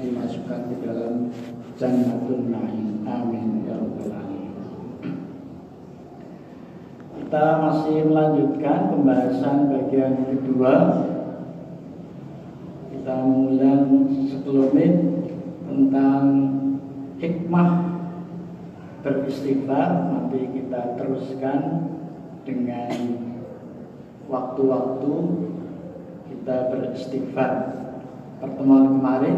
dimasukkan ke dalam Jannatul Na'im. Amin ya rabbal alamin. Kita masih melanjutkan pembahasan bagian kedua. Kita mengulang sebelumnya tentang hikmah beristighfar. Nanti kita teruskan dengan waktu-waktu kita beristighfar. Pertemuan kemarin,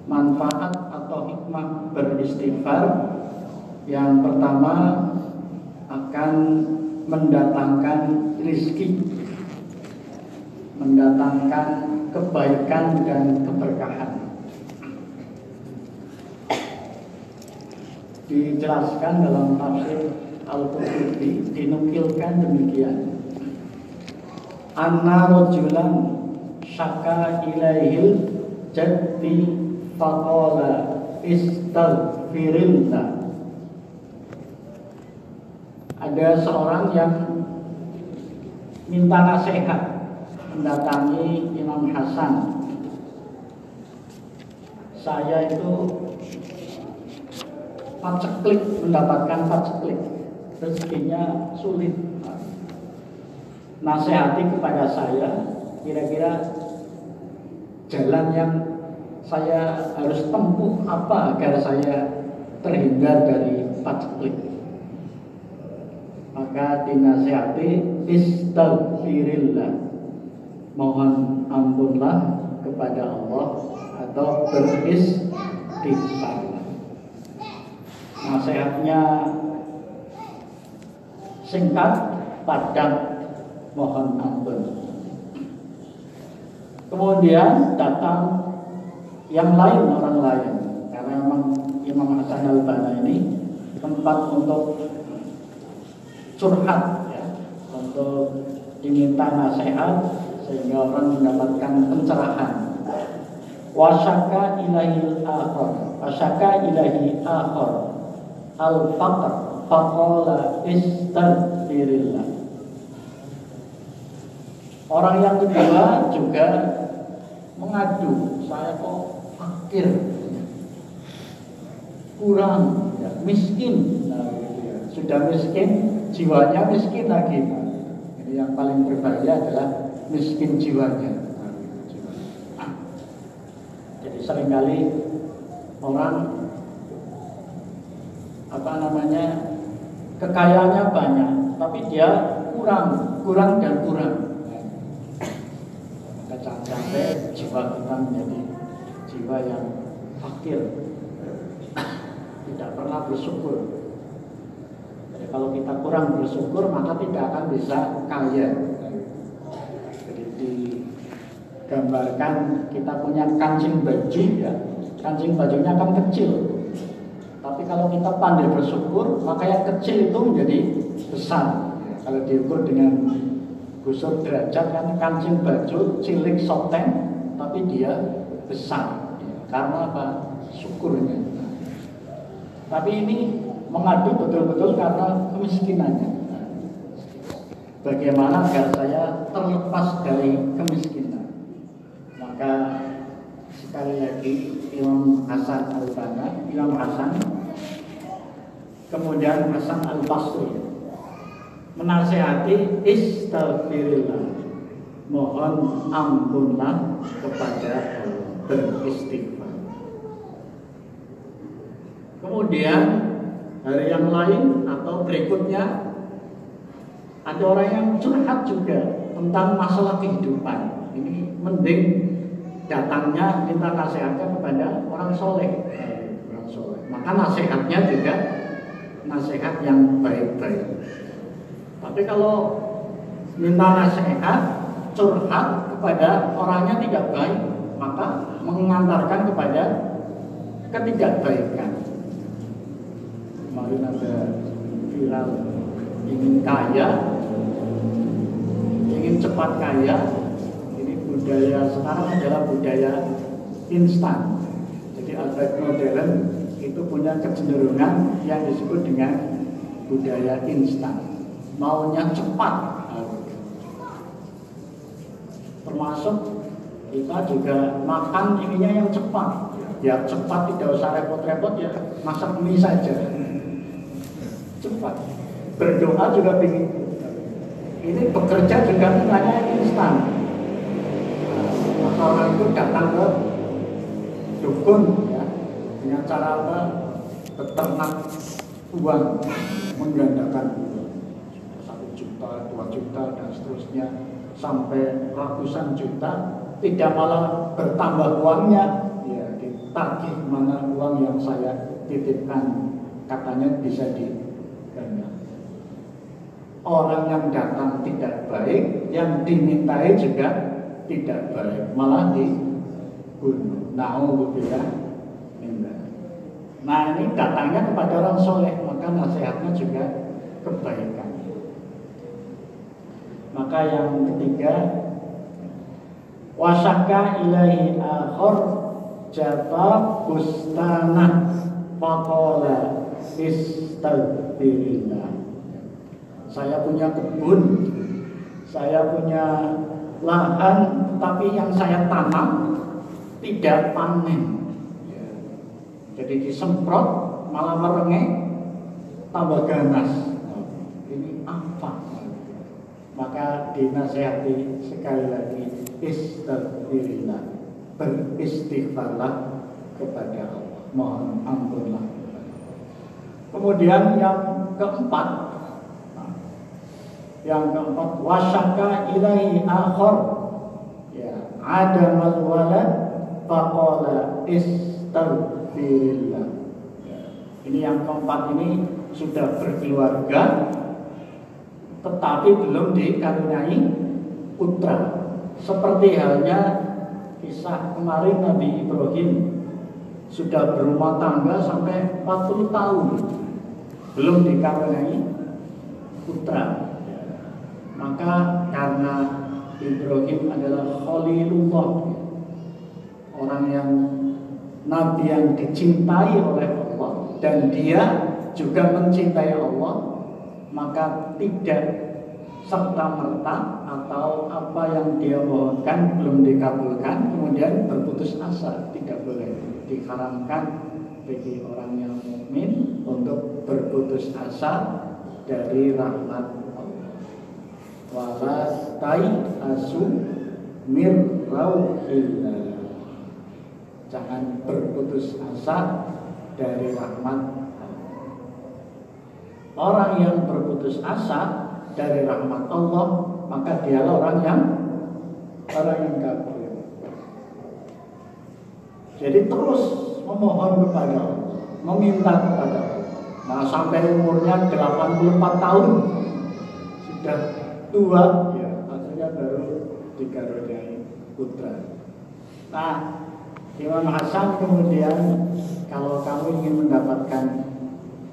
manfaat atau hikmah beristighfar yang pertama akan mendatangkan rizki, mendatangkan kebaikan dan keberkahan. Dijelaskan dalam tafsir Al-Qurtubi, dinukilkan demikian. Anna rajulan syaka ilaihil jaddi faqala istaghfirillah. Ada seorang yang minta nasihat mendatangi Imam Hasan. Saya itu paceklik, mendapatkan paceklik, rezekinya sulit. Nasihati kepada saya, kira-kira jalan yang saya harus tempuh apa agar saya terhindar dari paceklik. Maka dinasihati istaghfirillah, mohon ampunlah kepada Allah atau beristighfar. Nasihatnya singkat, padat, mohon ampun. Kemudian datang yang lain, orang lain, karena memang Imam Hasan al-Banna ini tempat untuk curhat, ya, untuk diminta nasihat sehingga orang mendapatkan pencerahan. Wasyaka ilahi akhar al-faqr faqala istaghfirillah. Orang yang kedua juga mengadu, saya kok fakir, kurang, ya, miskin. Nah, sudah miskin, jiwanya miskin lagi. Jadi yang paling berbahaya adalah miskin jiwanya. Jadi seringkali orang kekayaannya banyak, tapi dia kurang dan kurang. Maka sampai jiwa kita menjadi jiwa yang fakir, tidak pernah bersyukur. Jadi kalau kita kurang bersyukur, maka tidak akan bisa kaya. Jadi digambarkan kita punya kancing baju, ya, kancing bajunya kan kecil. Tapi kalau kita pandai bersyukur, maka yang kecil itu menjadi besar. Kalau diukur dengan busur derajat, kan kancing baju cilik soten, tapi dia besar. Karena apa? Syukurnya. Tapi ini mengadu betul-betul karena kemiskinannya. Bagaimana agar saya terlepas dari kemiskinan? Maka sekali lagi Imam Hasan al-Banna, Imam Hasan, kemudian Hasan al-Basri menasihati istaghfirillah, mohon ampunlah kepada Allah, beristighfar. Kemudian hari yang lain atau berikutnya ada orang yang curhat juga tentang masalah kehidupan. Ini mending datangnya minta nasihatnya kepada orang soleh. Maka nasihatnya juga nasihat yang baik-baik. Tapi kalau minta nasihat, curhat kepada orangnya tidak baik, maka mengantarkan kepada ketidakbaikan. Kemarin ada viral ingin kaya, ingin cepat kaya. Ini budaya sekarang adalah budaya instan. Jadi abad modern itu punya kecenderungan yang disebut dengan budaya instan. Maunya cepat, termasuk Kita juga makan ininya yang cepat. Ya cepat, tidak usah repot-repot, ya masak mie saja. Cepat. Berdoa juga begitu. Ini bekerja juga hanya instan. Maka orang itu datang ke dukun, ya, dengan cara apa? Beternak uang, menggandakan 1 juta, 2 juta, dan seterusnya sampai ratusan juta. Tidak malah bertambah uangnya, ya ditagih mana uang yang saya titipkan, katanya bisa diganda. Orang yang datang tidak baik, yang dimintai juga tidak baik, malah dibunuh. Na'udzubillah. Nah ini datangnya kepada orang soleh, maka nasihatnya juga kebaikan. Maka yang ketiga, wasaka ilahi akhor jata bustana faqala istaghfirillah. Saya punya kebun, saya punya lahan, tapi yang saya tanam tidak panen. Jadi disemprot malah merengek, tambah ganas. Ini apa? Maka dinasihati sekali lagi, istaghfirillah, beristighfarlah kepada Allah, mohon ampunlah. Kemudian yang keempat, wasaka ilahi akhor, ya, adamal walad faqala istaghfirillah. Ini yang keempat, ini sudah berkeluarga tetapi belum dikaruniai putra. Seperti halnya kisah kemarin Nabi Ibrahim, sudah berumah tangga sampai 40 tahun belum dikaruniai putra. Maka karena Ibrahim adalah Khalilullah, orang yang Nabi yang dicintai oleh Allah, dan dia juga mencintai Allah, maka tidak serta-merta atau apa yang dia mohonkan belum dikabulkan kemudian berputus asa. Tidak boleh, diharamkan bagi orang yang mukmin untuk berputus asa dari rahmat Allah. Wala asu mir rauhillah, jangan berputus asa dari rahmat Allah. Orang yang berputus asa dari rahmat Allah, maka dialah orang yang kafir. Jadi terus memohon kepada Allah, meminta kepada Allah. Nah, sampai umurnya 84 tahun sudah tua, ya, akhirnya baru dikaruniai putra. Nah, Imam Hasan kemudian, kalau kamu ingin mendapatkan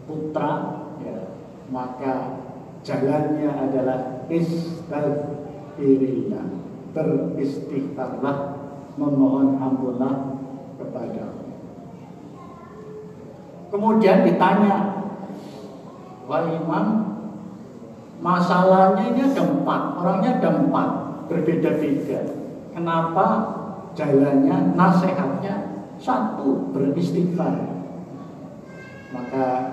putra, ya, maka jalannya adalah istaghfirillah, beristighfarlah, memohon ampunlah kepada Allah. Kemudian ditanya, wahai Imam, masalahnya ini ada 4, orangnya ada 4, berbeda-beda. Kenapa jalannya, nasihatnya satu, beristighfar? Maka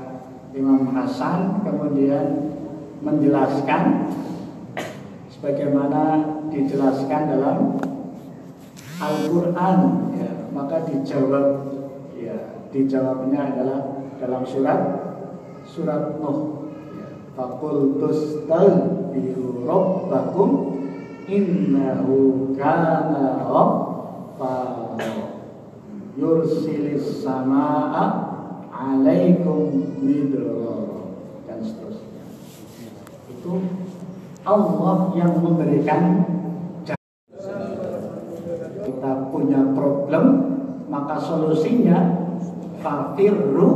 Imam Hasan kemudian menjelaskan sebagaimana dijelaskan dalam Al-Quran, ya. Maka dijawabnya adalah dalam surat Nuh, ya. Faqul tustaghfiru rabbakum innahu kana ghaffara yursilis samaa 'alaikum midrara, dan seterusnya. Itu Allah yang memberikan. Kita punya problem, maka solusinya fafirru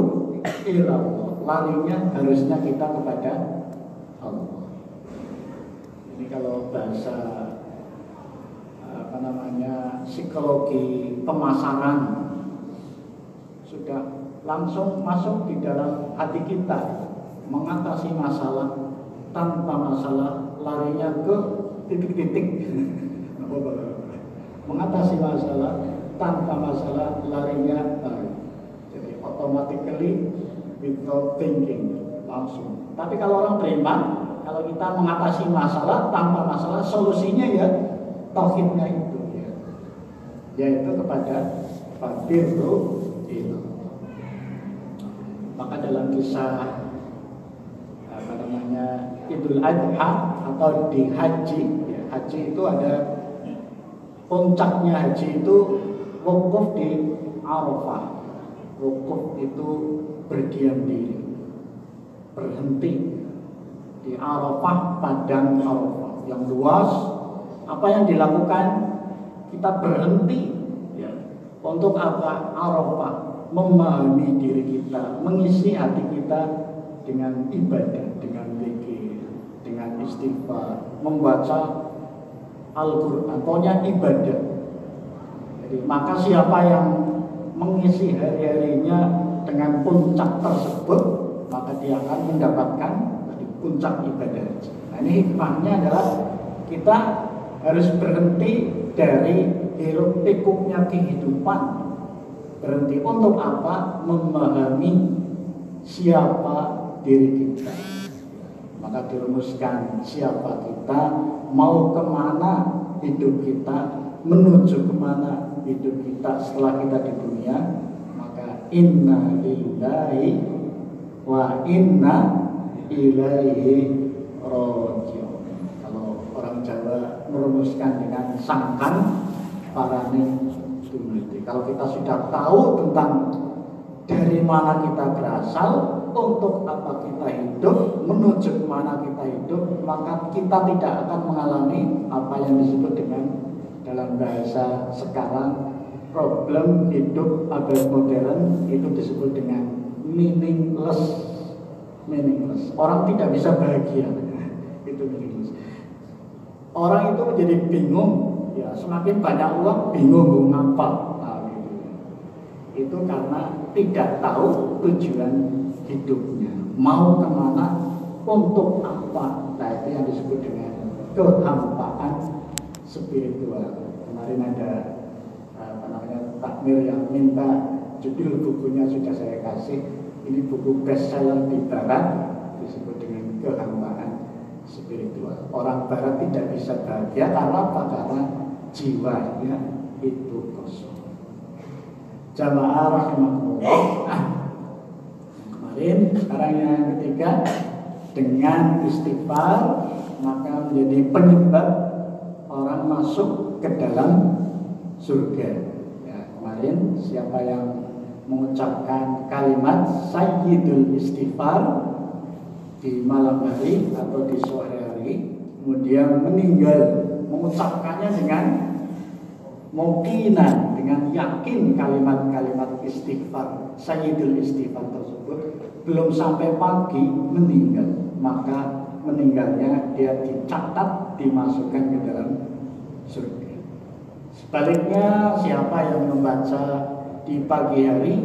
ilallah, larinya harusnya kita kepada Allah. Ini kalau bahasa psikologi pemasaran, sudah langsung masuk di dalam hati kita, mengatasi masalah. Tanpa masalah larinya ke titik-titik. mengatasi masalah tanpa masalah larinya lari. Jadi automatically without thinking, langsung. Tapi kalau orang beriman, kalau kita mengatasi masalah tanpa masalah, solusinya ya tauhidnya itu ya. Yaitu kepada Fabirru itu. Maka dalam kisah Idul Adha atau di haji ya, haji itu ada puncaknya. Haji itu wukuf di Arafah. Wukuf itu berdiam diri, berhenti di Arafah, padang Arafah yang luas. Apa yang dilakukan? Kita berhenti ya. Untuk apa? Arafah, memahami diri kita, mengisi hati kita dengan ibadah, dengan zikir, dengan istighfar, membaca Al-Quran, pokoknya ibadah. Jadi maka siapa yang mengisi hari-harinya dengan puncak tersebut, maka dia akan mendapatkan puncak ibadah. Nah, ini hikmahnya adalah kita harus berhenti dari hiruk pikuknya kehidupan. Berhenti untuk apa? Memahami siapa diri kita. Maka dirumuskan siapa kita, mau kemana hidup kita, menuju kemana hidup kita setelah kita di dunia. Maka inna lillahi wa inna ilaihi raji'un. Kalau orang Jawa merumuskan dengan sangkan parane tumiti. Kalau kita sudah tahu tentang dari mana kita berasal, untuk apa kita hidup, menuju kemana kita hidup, maka kita tidak akan mengalami apa yang disebut dengan dalam bahasa sekarang problem hidup abad modern, itu disebut dengan meaningless. Orang tidak bisa bahagia. Itu meaningless. Orang itu menjadi bingung. Ya, semakin banyak uang, bingung mau ngapa. Nah, gitu. Itu karena tidak tahu tujuan hidupnya, mau kemana, untuk apa. Nah, itu yang disebut dengan kehampaan spiritual. Kemarin ada takmir yang minta judul bukunya, sudah saya kasih. Ini buku bestseller di Barat, disebut dengan kehampaan spiritual. Orang Barat tidak bisa bahagia karena apa? Karena jiwanya itu kosong. Jamaah rahimahullah. Sekarang yang ketiga, dengan istighfar maka menjadi penyebab orang masuk ke dalam surga. Ya, kemarin siapa yang mengucapkan kalimat sayyidul istighfar di malam hari atau di sore hari, kemudian meninggal mengucapkannya dengan muqinan, dengan yakin kalimat-kalimat istighfar sayyidul istighfar tersebut, belum sampai pagi meninggal, maka meninggalnya dia dicatat dimasukkan ke dalam surga. Sebaliknya siapa yang membaca di pagi hari,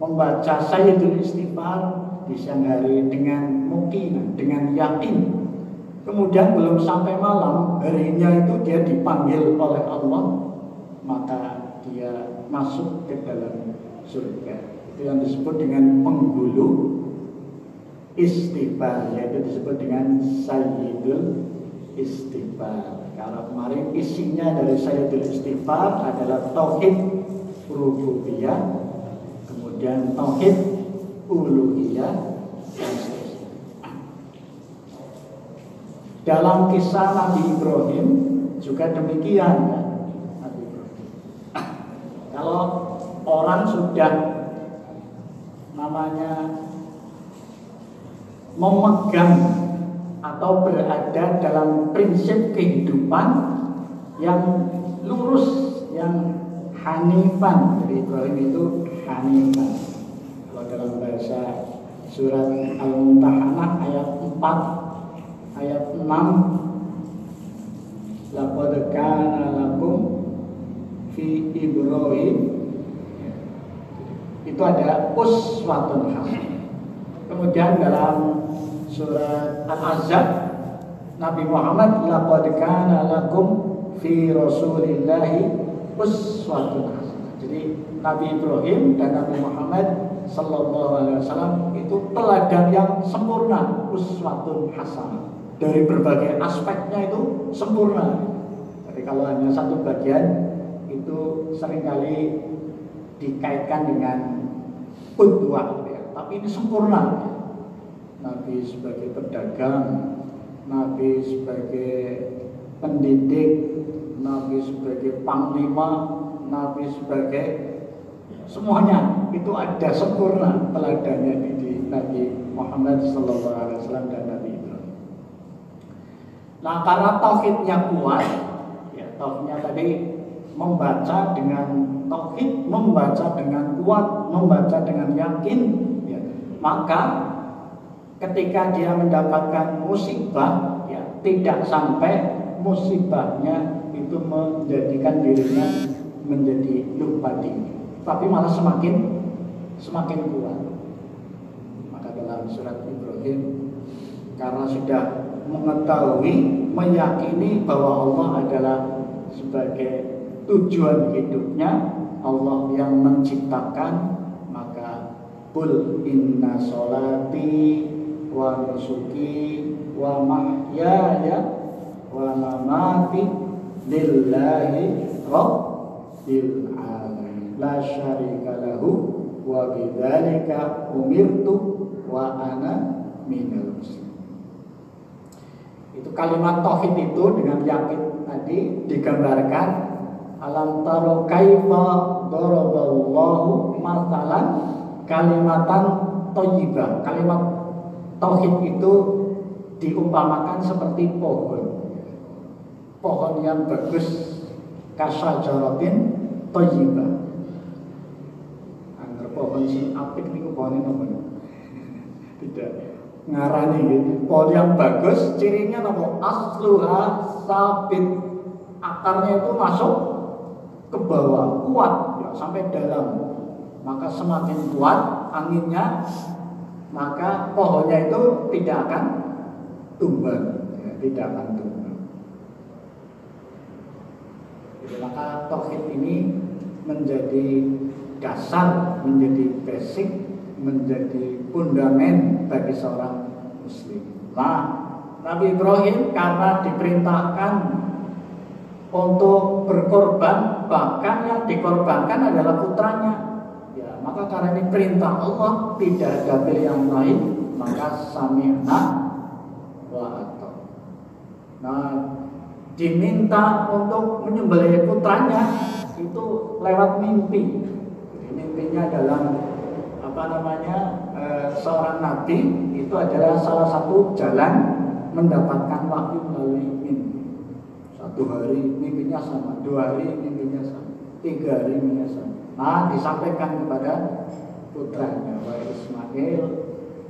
membaca sayyidul istighfar di siang hari dengan muqinan, dengan yakin, kemudian belum sampai malam harinya itu dia dipanggil oleh Allah, maka dia masuk ke dalam surga. Itu yang disebut dengan penghulu istighfar, yaitu disebut dengan sayyidul istighfar. Kalau kemarin isinya dari sayyidul istighfar adalah tauhid rububiyah, kemudian tauhid uluhiyah, dan seterusnya. Dalam kisah Nabi Ibrahim juga demikian ya. Nabi Ibrahim. Kalau orang sudah namanya memegang atau berada dalam prinsip kehidupan yang lurus, yang hanifan. Jadi Ibrahim itu hanifan. Kalau dalam bahasa surat Al-Mumtahanah ayat 4, ayat 6, laqad kana lakum fi Ibrahim, itu ada uswatun hasanah. Kemudian dalam surat Al-Ahzab, Nabi Muhammad laqad kana lakum fi Rasulillahi uswatun hasanah. Jadi Nabi Ibrahim dan Nabi Muhammad sallallahu alaihi wasallam itu teladan yang sempurna, uswatun hasanah. Dari berbagai aspeknya itu sempurna. Jadi kalau hanya satu bagian itu seringkali dikaitkan dengan qudwah ya. Tapi ini sempurna. Nabi sebagai pedagang, Nabi sebagai pendidik, Nabi sebagai panglima, Nabi sebagai semuanya itu ada sempurna teladannya di Nabi Muhammad SAW dan Nabi Ibrahim. Nah, karena tauhidnya kuat, ya tauhidnya tadi membaca dengan tauhid, membaca dengan kuat, membaca dengan yakin, ya, maka ketika dia mendapatkan musibah, ya tidak sampai musibahnya itu menjadikan dirinya menjadi lupa diri, tapi malah semakin kuat. Maka dalam surat Ibrahim, karena sudah mengetahui, meyakini bahwa Allah adalah sebagai tujuan hidupnya, Allah yang menciptakan, maka qul inna sholati wa nusuki wa mahyaya wa mamati lillahi rabbil alamin la syarika lahu wa bidzalika umirtu wa ana minal muslimin. Itu kalimat tauhid itu dengan yakin tadi digambarkan, alam taro kaifa daraballahu mathalan kalimatan thayyibah. Kalimat tauhid itu diumpamakan seperti pohon yang bagus, kasajaratin thayyibah. Angger pohon sing apik niku pohone napa? Tidak ngarani gitu. Pohon yang bagus cirinya apa? Asluha sabit. Akarnya itu masuk ke bawah, kuat ya, sampai dalam. Maka semakin kuat anginnya, maka pohonnya itu tidak akan tumbang, ya, tidak akan tumbang. Jadi, maka tauhid ini menjadi dasar, menjadi basic, menjadi fundament bagi seorang muslim. Nah, Nabi Ibrahim karena diperintahkan untuk berkorban, bahkan yang dikorbankan adalah putranya. Ya, maka karena ini perintah Allah, tidak ada pilihan lain, maka sami'na wa ata'na. Nah, diminta untuk menyembelih putranya itu lewat mimpi. Jadi, mimpinya dalam seorang nabi itu adalah salah satu jalan mendapatkan wahyu melalui mimpi. 1 hari mimpinya sama, 2 hari mimpinya sama, 3 hari mimpinya sama. Nah, disampaikan kepada putranya, wahai Ismail,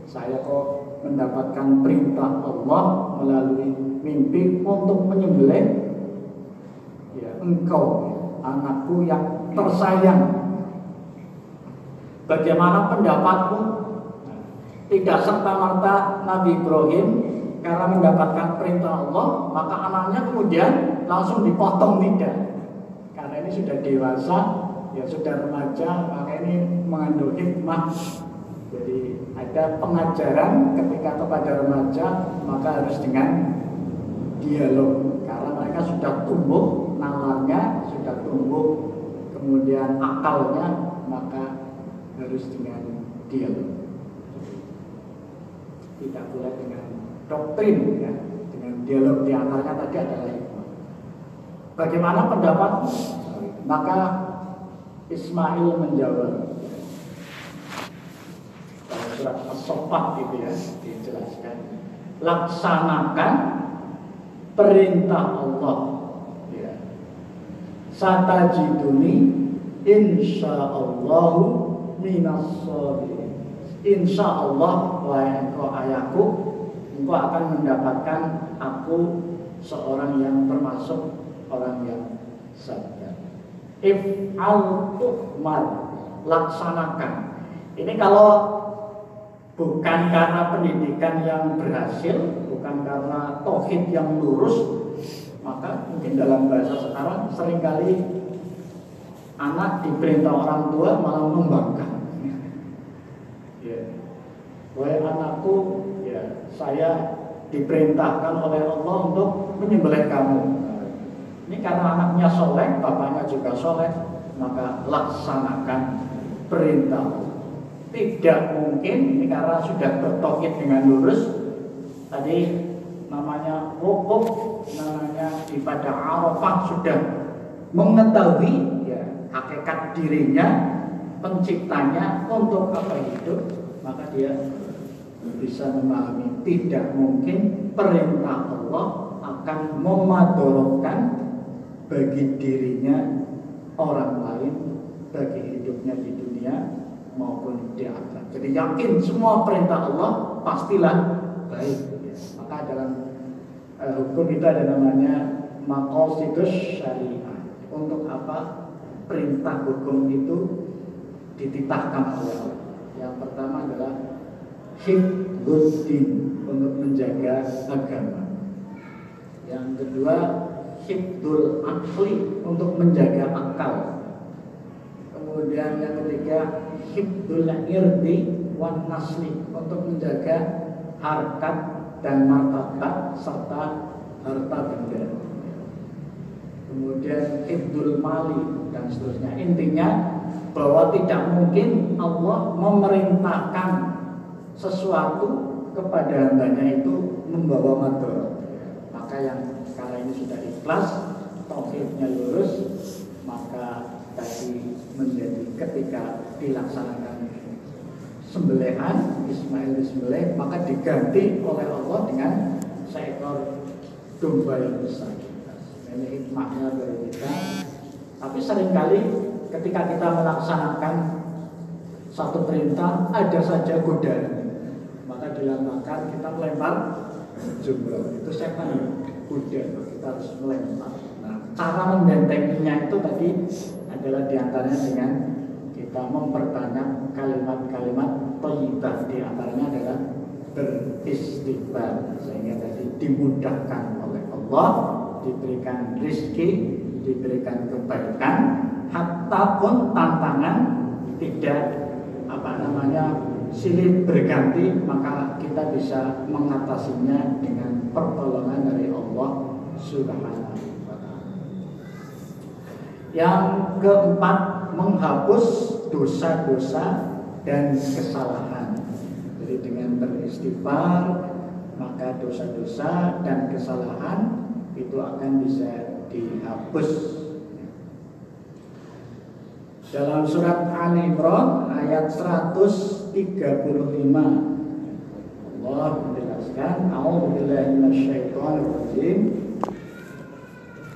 saya kok mendapatkan perintah Allah melalui mimpi untuk menyembelih ya engkau, anakku yang tersayang. Bagaimana pendapatmu? Tidak serta-merta Nabi Ibrahim karena mendapatkan perintah Allah, maka anaknya kemudian langsung dipotong, tidak. Karena ini sudah dewasa, ya sudah remaja, maka ini mengandung hikmah. Jadi ada pengajaran ketika kepada remaja, maka harus dengan dialog. Karena mereka sudah tumbuh nalarnya, sudah tumbuh kemudian akalnya, maka harus dengan dialog. Tidak boleh dengan doktrin, ya, dengan dialog. Di antaranya tadi adalah hikmah. Bagaimana pendapat? Maka Ismail menjawab. Dalam surat As-Saffat itu ya dijelaskan, laksanakan perintah Allah. Ya. Satajiduni insyaallahu minas shabirin. Insyaallah wahai engkau ayahku, engkau akan mendapatkan aku seorang yang termasuk orang yang sabar. If'al tuhmar, laksanakan. Ini kalau bukan karena pendidikan yang berhasil, bukan karena tauhid yang lurus, Maka mungkin dalam bahasa sekarang seringkali anak diperintah orang tua malah membangkang. Ya. Wahai anakku, ya saya diperintahkan oleh Allah untuk menyembelih kamu. Ini karena anaknya soleh, bapaknya juga soleh, maka laksanakan perintah. Tidak mungkin, ini karena sudah bertauhid dengan lurus. Tadi namanya wukuf, namanya ibadah Arafah, sudah mengetahui ya hakikat dirinya, penciptanya, untuk apa hidup, maka dia bisa memahami tidak mungkin perintah Allah akan memadorotkan bagi dirinya orang lain, bagi hidupnya di dunia maupun di akhirat. Jadi yakin semua perintah Allah pastilah baik. Maka dalam hukum itu ada namanya maqasidus syariah. Untuk apa perintah hukum itu dititahkan oleh Allah? Yang pertama adalah hifdzuddin, untuk menjaga agama. Yang kedua hifdzul akli, untuk menjaga akal. Kemudian yang ketiga hifdzul irdi wan nasli, untuk menjaga harkat dan martabat serta harta benda. Kemudian hifdzul mali dan seterusnya. Intinya bahwa tidak mungkin Allah memerintahkan sesuatu kepada hambanya itu membawa madarat. Maka yang kala ini sudah ikhlas, tauhidnya lurus, maka tadi menjadi ketika dilaksanakan sembelihan Ismail disembelih, maka diganti oleh Allah dengan seekor domba yang besar. Ini hikmahnya dari kita. Tapi seringkali ketika kita melaksanakan satu perintah ada saja godaan, maka dilambangkan kita melempar jumroh. Itu setan kuda, kita harus melempar. Nah, cara membentenginya itu tadi adalah diantaranya dengan kita memperbanyak kalimat-kalimat thayyibah. Diantaranya adalah beristighfar, sehingga tadi dimudahkan oleh Allah, diberikan rezeki, diberikan kebaikan, hatta pun tantangan tidak silih berganti, maka kita bisa mengatasinya dengan pertolongan dari Allah Subhanahu wa Ta'ala. Yang keempat, menghapus dosa-dosa dan kesalahan. Jadi dengan beristighfar, maka dosa-dosa dan kesalahan itu akan bisa dihapus. Dalam surat Ali Imran ayat 135 Allah menjelaskan, a'udzubillahi minasyaitonir rajim,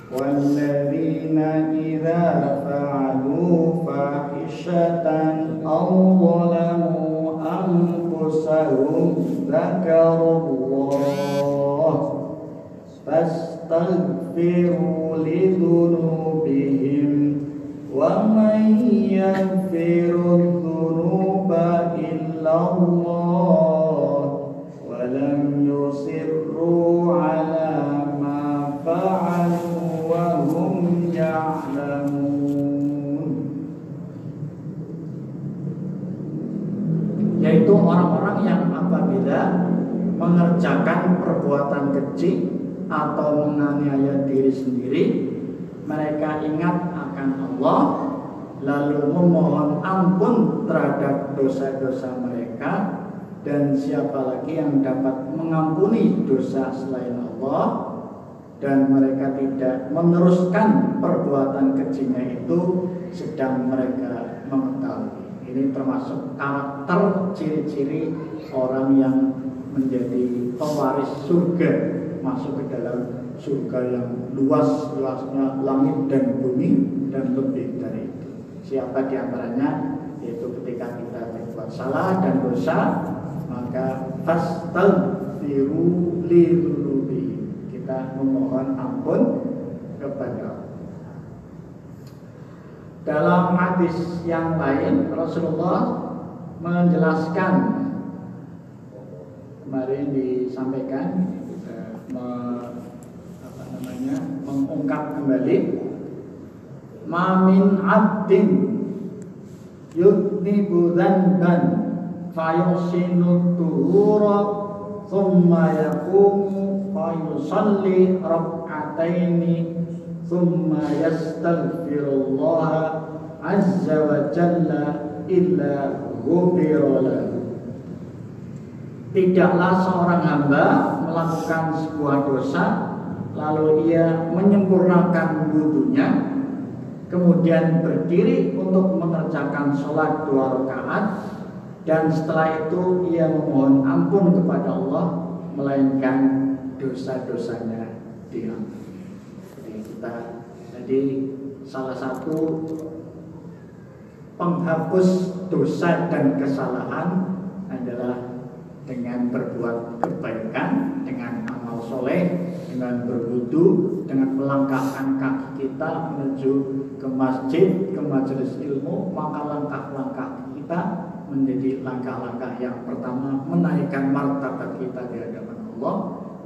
walladzina idza fa'alu fahishatan aw zalamu anfusahum dzakarullah fastaghfiru lidzunubihim wa man yaghfiru dzunuba illallah wa lam yusirru ala ma fa'alu wa hum ya'lamun. Yaitu orang-orang yang apabila mengerjakan perbuatan keji atau menganiaya diri sendiri, mereka ingat akan Allah, lalu memohon ampun terhadap dosa-dosa mereka, dan siapa lagi yang dapat mengampuni dosa selain Allah, dan mereka tidak meneruskan perbuatan kejinya itu sedang mereka mengetahui. Ini termasuk karakter ciri-ciri orang yang menjadi pewaris surga, masuk ke dalam surga yang luasnya langit dan bumi dan lebih dari itu. Siapa diantaranya? Yaitu ketika kita berbuat salah dan dosa, maka fastaghfiru lidzunubi, kita memohon ampun kepada Allah. Dalam hadis yang lain Rasulullah menjelaskan, kemarin disampaikan mengungkap kembali mamin abdin yudnibu dzanban fayusinu tuhura thumma yaqumu fayusalli rak'ataini thumma yastaghfirullah azza wa jalla illa ghufira lahu. Tidaklah seorang hamba melakukan sebuah dosa lalu ia menyempurnakan wudunya, kemudian berdiri untuk mengerjakan sholat 2 rakaat, dan setelah itu ia memohon ampun kepada Allah, melainkan dosa-dosanya diampuni. Jadi salah satu penghapus dosa dan kesalahan adalah dengan berbuat kebaikan, dengan amal soleh, dengan berwudu, dengan melangkahkan kaki kita menuju ke masjid, ke majelis ilmu. Maka langkah-langkah kita menjadi langkah-langkah yang pertama menaikkan martabat kita di hadapan Allah,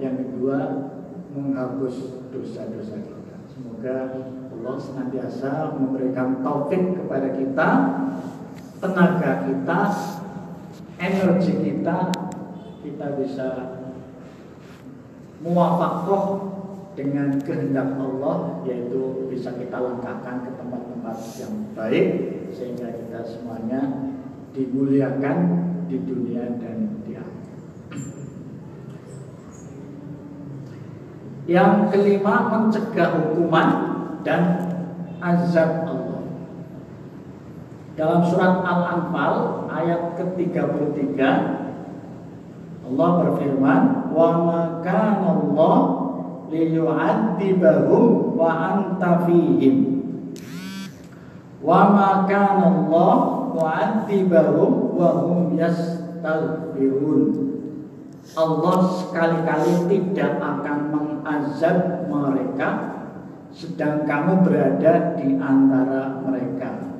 yang kedua menghapus dosa-dosa kita. Semoga Allah senantiasa memberikan taufik kepada kita, tenaga kita, energi kita bisa muwafaqah dengan kehendak Allah, yaitu bisa kita langkahkan ke tempat-tempat yang baik sehingga kita semuanya dimuliakan di dunia dan di akhirat. Yang kelima, mencegah hukuman dan azab Allah. Dalam surat Al-Anfal ayat ke-33 Allah berfirman, "Wa ma kana Allah liyu'adzibahum wa anta fihim. Wa ma kana Allah mu'adzibahum wa hum yastaghfirun." Allah sekali-kali tidak akan mengazab mereka sedang kamu berada di antara mereka,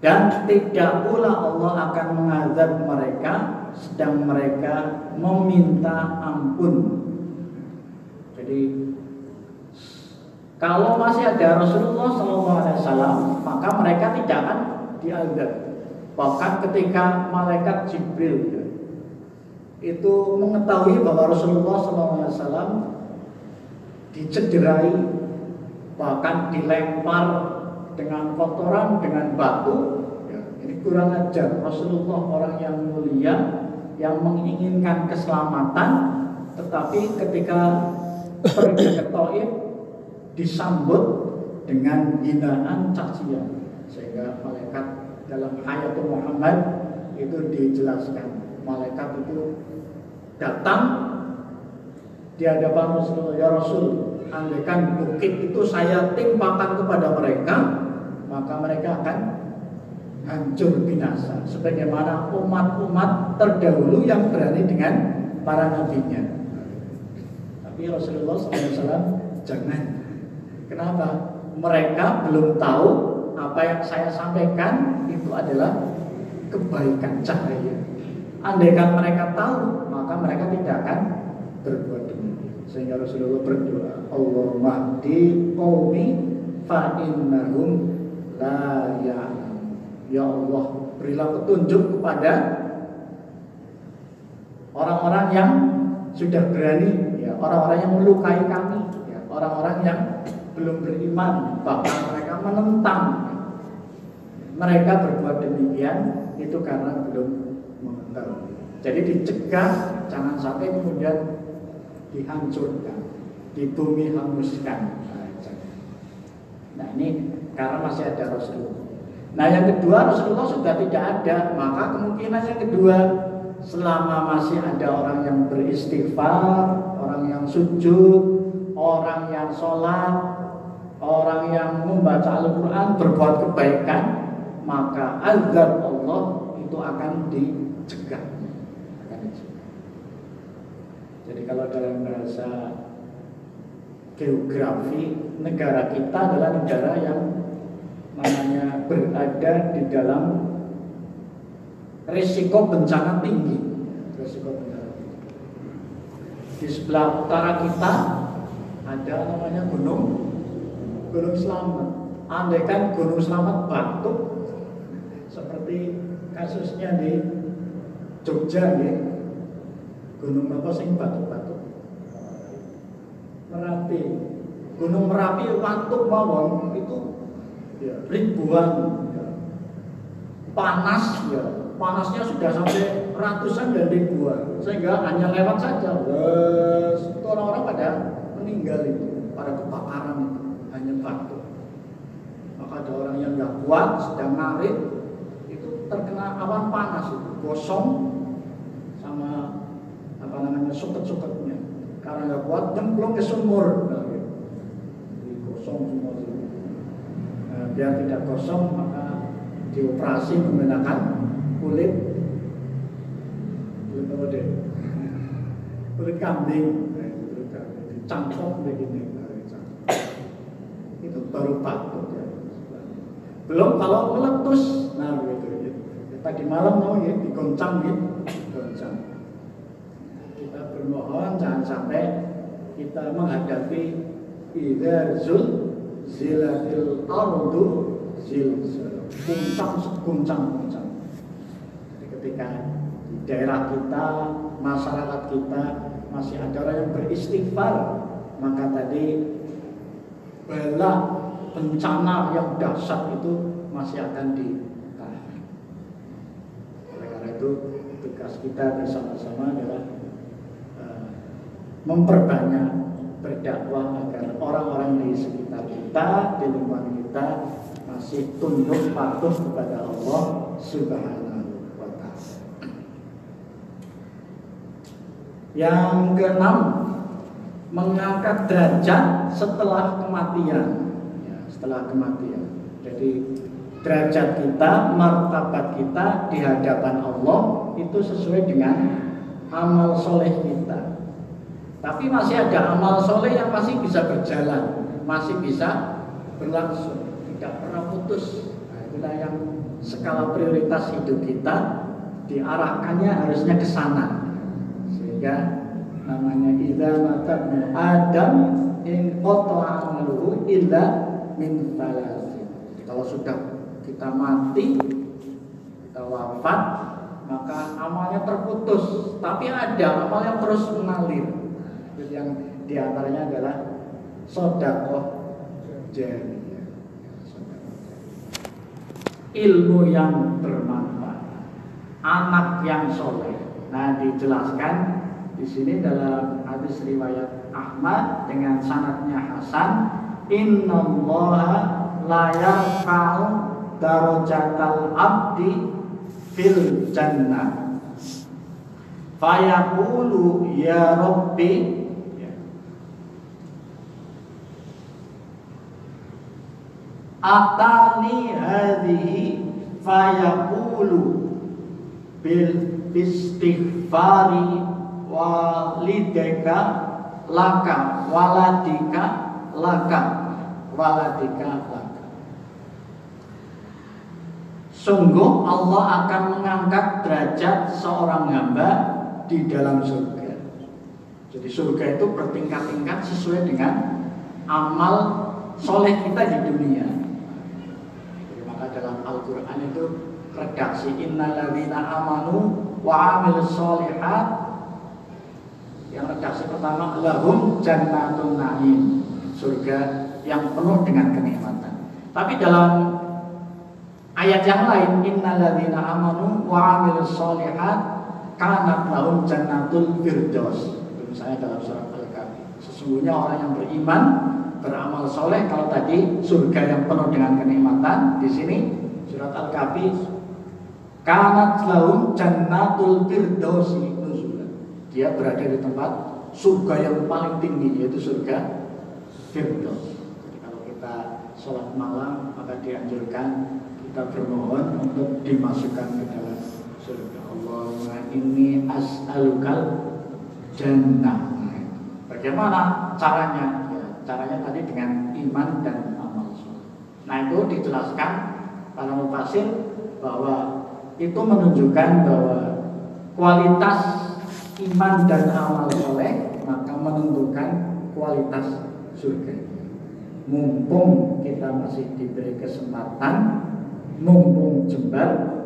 dan tidak pula Allah akan mengazab mereka sedang mereka meminta ampun. Jadi kalau masih ada Rasulullah SAW, maka mereka tidak akan diazab. Bahkan ketika malaikat Jibril itu mengetahui bahwa Rasulullah SAW dicederai, bahkan dilempar dengan kotoran, dengan batu, ini kurang ajar. Rasulullah orang yang mulia, yang menginginkan keselamatan, tetapi ketika pergi ke Taif disambut dengan hinaan cacian, sehingga malaikat dalam Hayatul Muhammad itu dijelaskan, malaikat itu datang di hadapan Rasulullah, "Ya Rasul, andaikan bukit itu saya timpakan kepada mereka, maka mereka akan hancur binasa sebagaimana umat-umat terdahulu yang berani dengan para nabinya." Tapi Rasulullah SAW jangan. Kenapa? Mereka belum tahu apa yang saya sampaikan itu adalah kebaikan, cahaya. Andaikan mereka tahu, maka mereka tidak akan berbuat demikian. Sehingga Rasulullah berdoa, "Allahumma hdi qaumi fa innahum la ya'lamun." Ya Allah, berilah petunjuk kepada orang-orang yang sudah berani, ya, orang-orang yang melukai kami, ya, orang-orang yang belum beriman, bahkan mereka menentang. Mereka berbuat demikian itu karena belum mengetahui. Jadi dicegah, jangan sampai kemudian dihancurkan, di bumi hanguskan. Nah ini karena masih ada Rasulullah. Nah yang kedua, Rasulullah sudah tidak ada, maka kemungkinan yang kedua, selama masih ada orang yang beristighfar, orang yang sujud, orang yang sholat, orang yang membaca Al-Quran, berbuat kebaikan, maka azab Allah itu akan dicegah. Jadi kalau dalam bahasa geografi, negara kita adalah negara yang namanya berada di dalam risiko bencana tinggi. Risiko bencana tinggi. Di sebelah utara kita Ada namanya Gunung Slamet. Andaikan Gunung Slamet batuk seperti kasusnya di Jogja ya. Gunung apa sing batuk-batuk? Merapi. Gunung Merapi batuk mawon itu ya, ribuan ya. Panas ya. Panasnya sudah sampai ratusan dan ribuan. Sehingga hanya lewat saja. Itu orang-orang pada meninggal itu, pada kebakaran itu, hanya batuk. Maka ada orang yang nggak kuat, sedang ngarit, itu terkena awan panas itu, gosong sama apa namanya suket-suketnya. Karena nggak kuat, nyemplung ke sumur, jadi gosong semua itu. Nah, biar tidak gosong, maka dioperasi menggunakan kulit apa deh? Kulit kambing, dicangkok begini. Itu baru batuk ya. Belum kalau meletus, nah begitu. Tadi malam mau ya digoncang gitu, goncang. Kita bermohon jangan sampai kita menghadapi idza zilatil ardu zilzal. Guncang. Jadi ketika di daerah kita, masyarakat kita masih ada orang yang beristighfar, maka tadi bala bencana yang dahsyat itu masih akan ditahan. Oleh karena itu tugas kita bersama-sama adalah memperbanyak berdakwah agar orang-orang di sekitar kita, di lingkungan kita masih tunduk patuh kepada Allah Subhanahu wa Ta'ala. Yang keenam, mengangkat derajat setelah kematian. Ya, setelah kematian. Jadi derajat kita, martabat kita di hadapan Allah itu sesuai dengan amal soleh kita. Tapi masih ada amal soleh yang masih bisa berjalan, masih bisa berlangsung, tidak pernah putus. Nah, itulah yang skala prioritas hidup kita diarahkannya harusnya ke sana. Sehingga namanya idza mata Adam in qata'a amaluhu illa min thalathin. Kalau sudah kita mati, kita wafat, maka amalnya terputus. Tapi ada amal yang terus mengalir. Yang diantaranya adalah sedekah jariyah, ilmu yang bermanfaat, anak yang soleh. Nah, dijelaskan di sini dalam hadis riwayat Ahmad dengan sanadnya hasan, innallaha la yarfa'u darajatal abdi fil jannah fayaqulu ya rabbi atani hadhihi fayaqulu bil istighfari walidika laka waladika laka waladika laka. Sungguh Allah akan mengangkat derajat seorang hamba di dalam surga. Jadi surga itu bertingkat-tingkat sesuai dengan amal soleh kita di dunia. Jadi maka dalam Al-Quran itu redaksi innalladzina amanu wa amilus sholihat, yang redaksi pertama lahum jannatun na'im, surga yang penuh dengan kenikmatan. Tapi dalam ayat yang lain innalladzina amanu wa amilus sholihat kanat lahum jannatul firdaus. Misalnya dalam surat Al-Kahfi, sesungguhnya orang yang beriman beramal soleh, kalau tadi surga yang penuh dengan kenikmatan, di sini surat Al-Kahfi kanat lahum jannatul firdausi nuzulan. Dia berada di tempat surga yang paling tinggi, yaitu surga firdaus. Jadi kalau kita sholat malam, maka dianjurkan kita bermohon untuk dimasukkan ke dalam surga. Allahumma inni as'alukal jannah. Bagaimana caranya? Caranya tadi dengan iman dan amal soleh. Nah, itu dijelaskan para mufasir bahwa itu menunjukkan bahwa kualitas iman dan amal soleh maka menentukan kualitas surga. Mumpung kita masih diberi kesempatan, mumpung jembar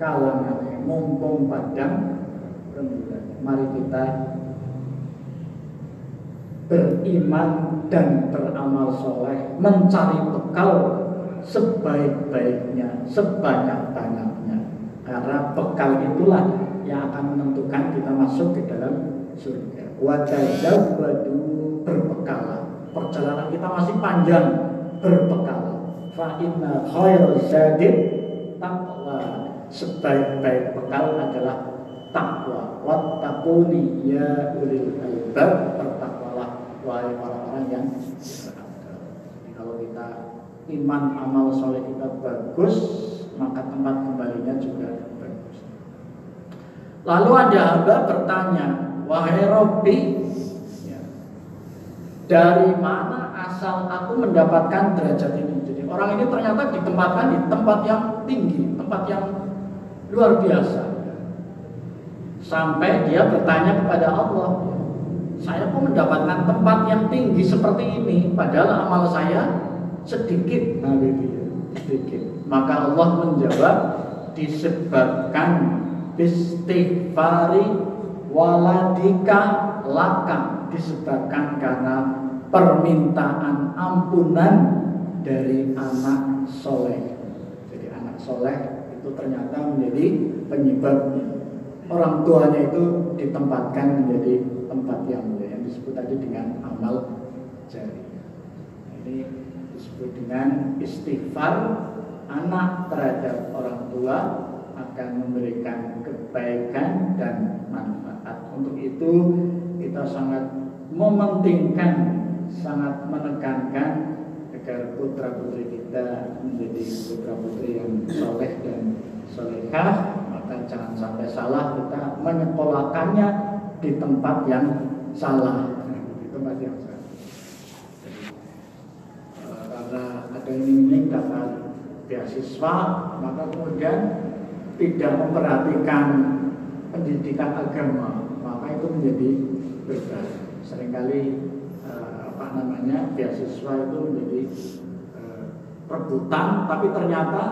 kalangan, mumpung padang rembulan, mari kita beriman dan beramal soleh, mencari bekal sebaik-baiknya, sebanyak-banyaknya, karena bekal itulah yang akan menentukan kita masuk ke dalam surga. Watazawwadu, berbekal. Perjalanan kita masih panjang, berbekal. Fa inna khairal zadid taqwa, sebaik-baik bekal adalah takwa. Wattaquni ya ulil albab, bertakwalah wahai orang-orang yang berakal. Jadi kalau kita iman amal soleh kita bagus, maka tempat kembalinya juga bagus. Lalu ada hamba bertanya, wahai Robbi, ya, dari mana asal aku mendapatkan derajat ini? Jadi orang ini ternyata ditempatkan di tempat yang tinggi, tempat yang luar biasa. Sampai dia bertanya kepada Allah, saya kok mendapatkan tempat yang tinggi seperti ini, padahal amal saya sedikit. Nah, sedikit. Maka Allah menjawab, disebabkan istighfari waladika laka, disebabkan karena permintaan ampunan dari anak soleh. Jadi anak soleh itu ternyata menjadi penyebab orang tuanya itu ditempatkan menjadi tempat yang mulia, yang disebut tadi dengan amal jari. Ini disebut dengan istighfar. Anak terhadap orang tua akan memberikan kebaikan dan manfaat. Untuk itu kita sangat mementingkan, sangat menekankan agar putra putri kita menjadi putra putri yang soleh dan solehah. Maka jangan sampai salah kita menyekolahkannya di tempat yang salah, di tempat yang salah. Karena ada ini dapat beasiswa, maka kemudian tidak memperhatikan pendidikan agama, maka itu menjadi berbahaya. Seringkali beasiswa itu menjadi rebutan, tapi ternyata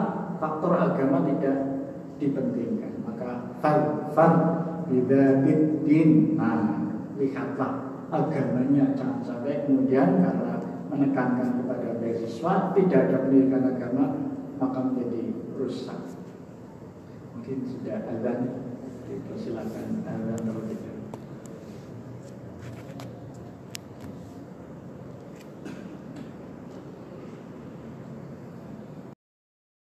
faktor agama tidak dipentingkan. Maka far bidabiddin, lihatlah agamanya, jangan sampai kemudian karena menekankan kepada beasiswa tidak ada pendidikan agama maka menjadi rusak. Mungkin sudah azan, dipersilakan azan.